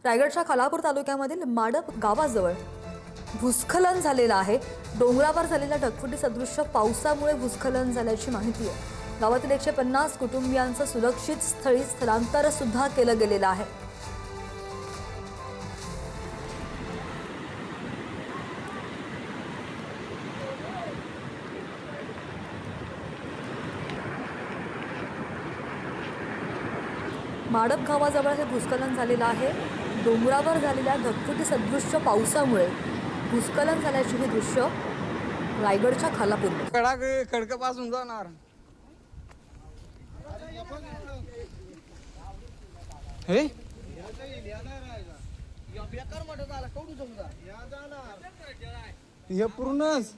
रायगडच्या खालापूर तालुक्यामधील माडप गावाजवळ भूस्खलन झालेलं आहे। डोंगरावर झालेल्या ढगफुटी सदृश्य पावसामुळे भूस्खलन झाल्याची माहिती आहे। गावातील 150 कुटुंबियांचं सुरक्षित स्थळी स्थलांतर सुद्धा केलं गेलेलं आहे। माडप गावाजवळ हे भूस्खलन झालेलं आहे। डोंगरावर झालेल्या ढगफुटी सदृश्य पावसामुळे भूस्खलन झाल्याची हे दृश्य रायगडच्या खालापूरमध्ये। खडकापासून जाणार हे पूर्णच